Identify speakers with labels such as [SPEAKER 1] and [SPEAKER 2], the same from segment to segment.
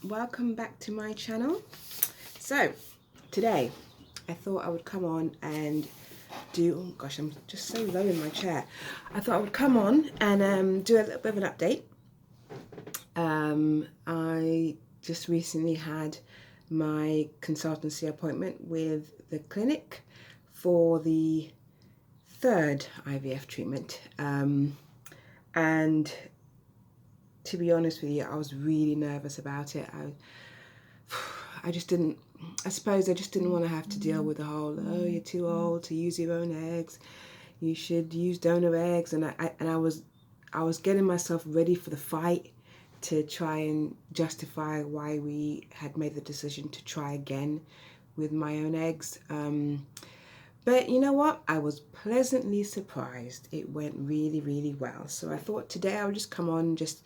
[SPEAKER 1] welcome back to my channel. So today I thought I would come on and do, oh gosh, I'm just so low in my chair. I thought I would come on and do a little bit of an update. I just recently had my consultancy appointment with the clinic for the third IVF treatment, and to be honest with you, I was really nervous about it. I just didn't, I suppose I just didn't want to have to deal with the whole, oh, you're too old to use your own eggs, you should use donor eggs, and I was getting myself ready for the fight to try and justify why we had made the decision to try again with my own eggs. But you know what? I was pleasantly surprised. It went really, really well. So I thought today I would just come on and just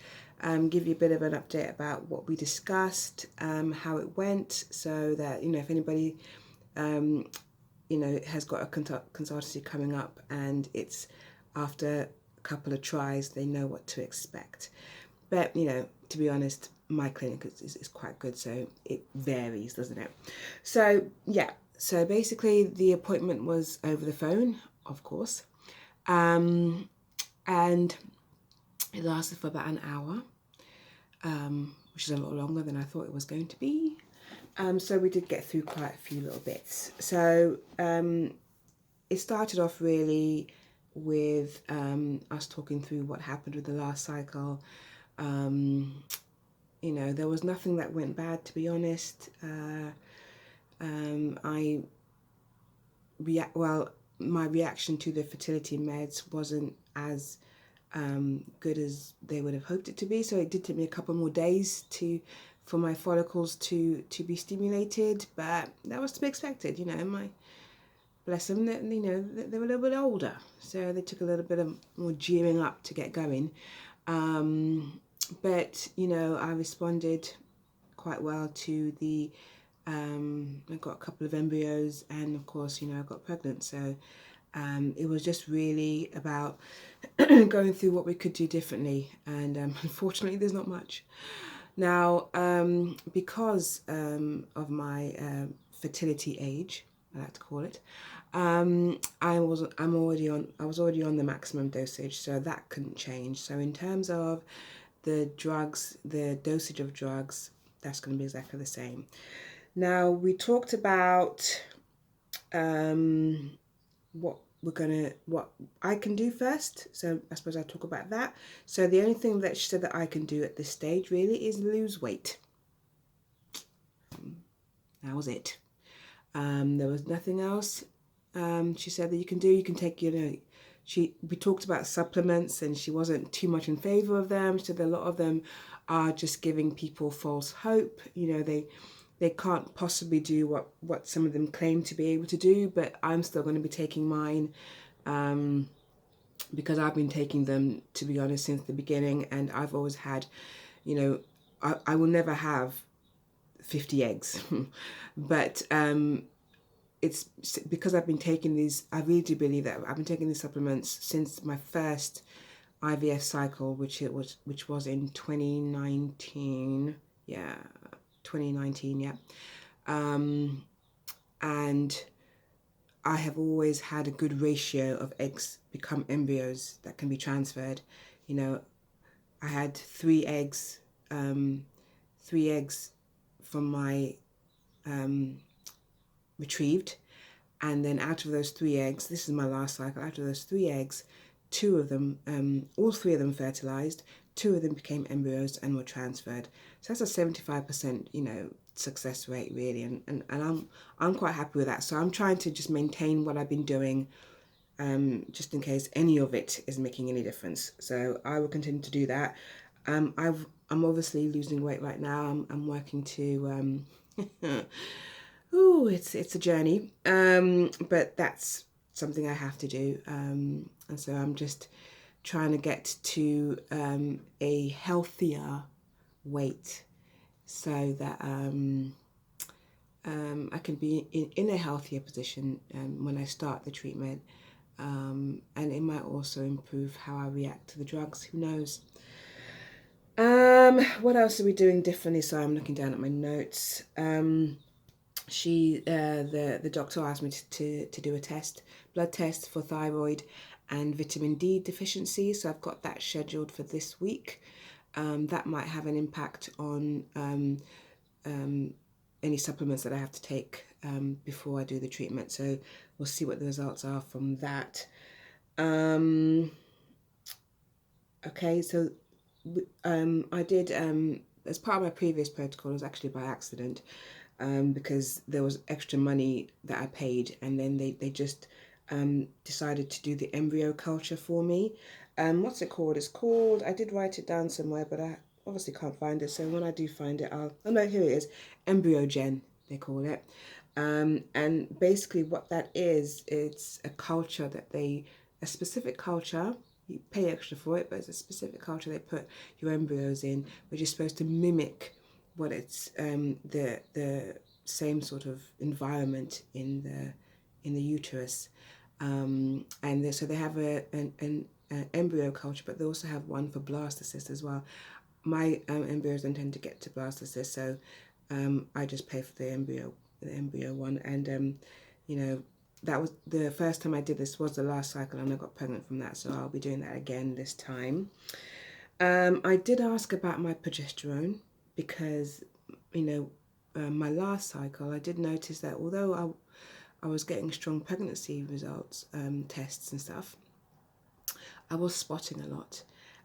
[SPEAKER 1] give you a bit of an update about what we discussed, how it went, so that, if anybody, has got a consultancy coming up and it's after a couple of tries, they know what to expect. But, to be honest, my clinic is quite good, so it varies, doesn't it? So, yeah. So basically the appointment was over the phone, of course, and it lasted for about an hour, which is a lot longer than I thought it was going to be. So we did get through quite a few little bits. So it started off really with us talking through what happened with the last cycle. There was nothing that went bad, to be honest. My reaction to the fertility meds wasn't as good as they would have hoped it to be. So it did take me a couple more days for my follicles to be stimulated, but that was to be expected. Bless them, they were a little bit older, so they took a little bit of more gearing up to get going. But I responded quite well to the. I got a couple of embryos, and of course, I got pregnant. So it was just really about going through what we could do differently. And unfortunately, there's not much. Now, because of my fertility age, I like to call it, I was already on the maximum dosage, so that couldn't change. So in terms of the drugs, the dosage of drugs, that's going to be exactly the same. Now, we talked about what I can do first. So I suppose I'll talk about that. So the only thing that she said that I can do at this stage really is lose weight. That was it. There was nothing else she said that you can do. You can take, we talked about supplements, and she wasn't too much in favor of them. She said a lot of them are just giving people false hope. They can't possibly do what some of them claim to be able to do, but I'm still going to be taking mine because I've been taking them, to be honest, since the beginning, and I've always had, I will never have 50 eggs, but it's because I've been taking these, I really do believe that I've been taking these supplements since my first IVF cycle, which was in 2019, yeah. 2019, yeah. And I have always had a good ratio of eggs become embryos that can be transferred. I had 3 eggs from my retrieved, and then out of those 3 eggs, this is my last cycle, out of those 3 eggs, 2 of them, all 3 of them fertilized, 2 of them became embryos and were transferred. So that's a 75%, success rate really, and I'm quite happy with that. So I'm trying to just maintain what I've been doing, just in case any of it is making any difference. So I will continue to do that. I'm obviously losing weight right now. I'm working to. Ooh, it's a journey, but that's something I have to do, and so I'm just trying to get to a healthier weight, so that I can be in a healthier position when I start the treatment, and it might also improve how I react to the drugs. Who knows? What else are we doing differently? So I'm looking down at my notes. The doctor asked me to do a blood test for thyroid and vitamin D deficiency. So I've got that scheduled for this week. That might have an impact on any supplements that I have to take before I do the treatment. So we'll see what the results are from that. Okay, so I did, as part of my previous protocol, it was actually by accident, because there was extra money that I paid, and then they just decided to do the embryo culture for me. What's it called? It's called, I did write it down somewhere, but I obviously can't find it. So when I do find it, oh no, here it is, embryogen, they call it. And basically what that is, it's a culture that a specific culture, you pay extra for it, but it's a specific culture they put your embryos in, which is supposed to mimic what it's the same sort of environment in the uterus, so they have an embryo culture, but they also have one for blastocyst as well. My embryos don't tend to get to blastocyst, so I just pay for the embryo one, and you know, that was the first time I did this was the last cycle, and I got pregnant from that, so I'll be doing that again this time. I did ask about my progesterone because, my last cycle, I did notice that although I was getting strong pregnancy results, tests and stuff, I was spotting a lot.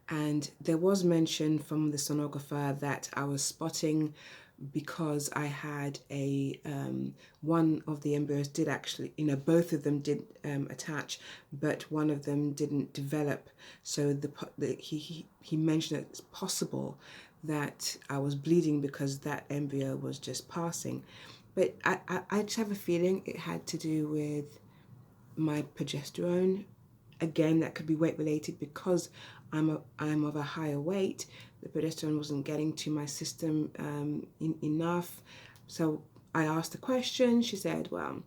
[SPEAKER 1] And there was mention from the sonographer that I was spotting because I had one of the embryos did actually, both of them did attach, but one of them didn't develop. So he mentioned that it's possible that I was bleeding because that embryo was just passing. But I just have a feeling it had to do with my progesterone. Again, that could be weight related because I'm of a higher weight. The progesterone wasn't getting to my system enough. So I asked the question. She said, well,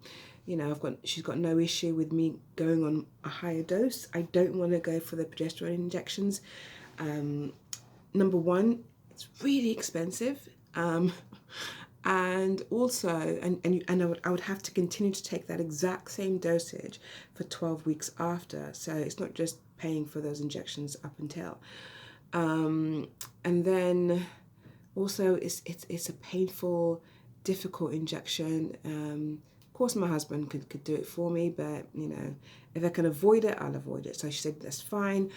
[SPEAKER 1] she's got no issue with me going on a higher dose. I don't want to go for the progesterone injections. Number one, it's really expensive. And also, I would have to continue to take that exact same dosage for 12 weeks after. So it's not just paying for those injections up until. And then also it's a painful, difficult injection. Of course, my husband could do it for me, but if I can avoid it, I'll avoid it. So she said that's fine.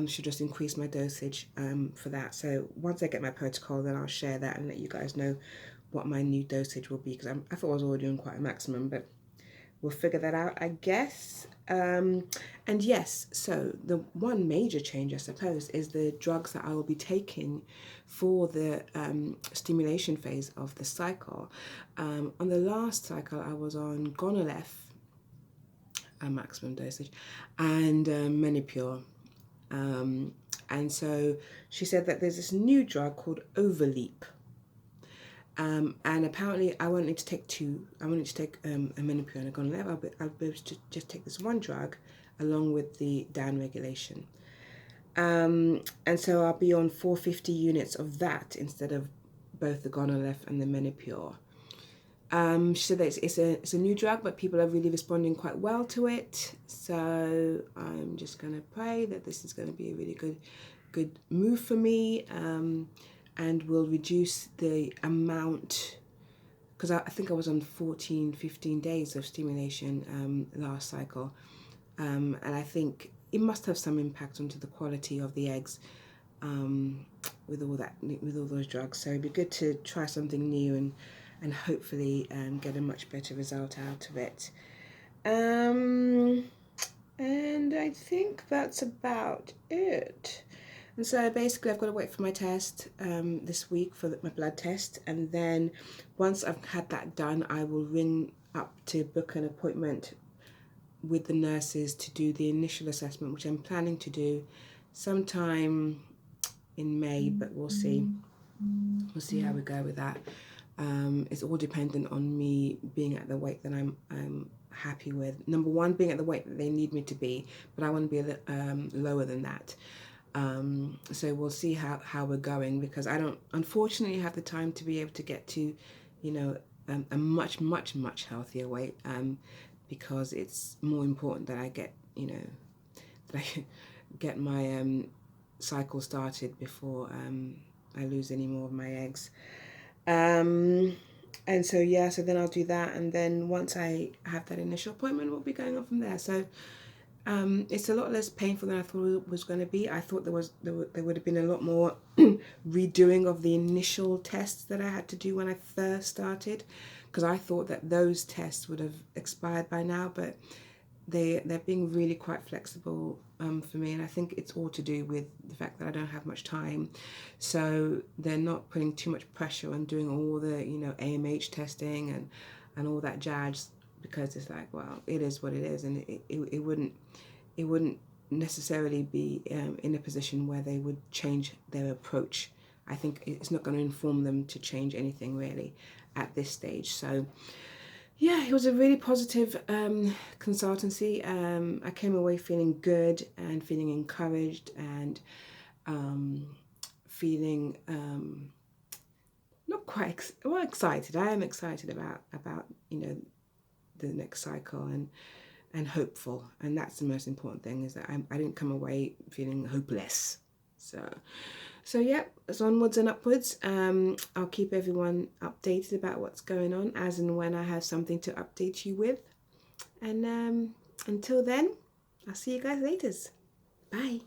[SPEAKER 1] Should just increase my dosage for that. So once I get my protocol, then I'll share that and let you guys know what my new dosage will be, because I thought I was already doing quite a maximum, but we'll figure that out, I guess. And yes, so the one major change, I suppose, is the drugs that I will be taking for the stimulation phase of the cycle. On the last cycle, I was on Gonalef, a maximum dosage, and Menopur. And so she said that there's this new drug called Overleap. And apparently I won't need to take two. I won't need to take a Menopur and a Gonalef. I'll be able to just take this one drug along with the down regulation. And so I'll be on 450 units of that instead of both the Gonalef and the Menopur. She said that it's a new drug, but people are really responding quite well to it. So I'm just going to pray that this is going to be a really good move for me. And will reduce the amount, because I think I was on 15 days of stimulation last cycle, and I think it must have some impact onto the quality of the eggs with all those drugs. So it'd be good to try something new and hopefully get a much better result out of it. And I think that's about it. And so basically I've got to wait for my test this week for my blood test, and then once I've had that done, I will ring up to book an appointment with the nurses to do the initial assessment, which I'm planning to do sometime in May, but we'll see. We'll see how we go with that. It's all dependent on me being at the weight that I'm happy with. Number one, being at the weight that they need me to be, but I want to be a lower than that. So we'll see how we're going, because I don't unfortunately have the time to be able to get to, you know, a much healthier weight, because it's more important that I get, you know, that I get my cycle started before I lose any more of my eggs. And so yeah, so then I'll do that, and then once I have that initial appointment, we'll be going on from there. So it's a lot less painful than I thought it was going to be. I thought there would have been a lot more redoing of the initial tests that I had to do when I first started, because I thought that those tests would have expired by now, but they're being really quite flexible for me, and I think it's all to do with the fact that I don't have much time. So they're not putting too much pressure on doing all the, you know, AMH testing and all that jazz, because it's like, well, it is what it is, and it wouldn't necessarily be in a position where they would change their approach. I think it's not going to inform them to change anything really at this stage. So yeah, it was a really positive consultancy. I came away feeling good and feeling encouraged, and feeling not quite well, excited. I am excited about, you know, the next cycle, and hopeful, and that's the most important thing, is that I didn't come away feeling hopeless. So yeah, it's onwards and upwards. I'll keep everyone updated about what's going on as and when I have something to update you with. And until then, I'll see you guys later. Bye.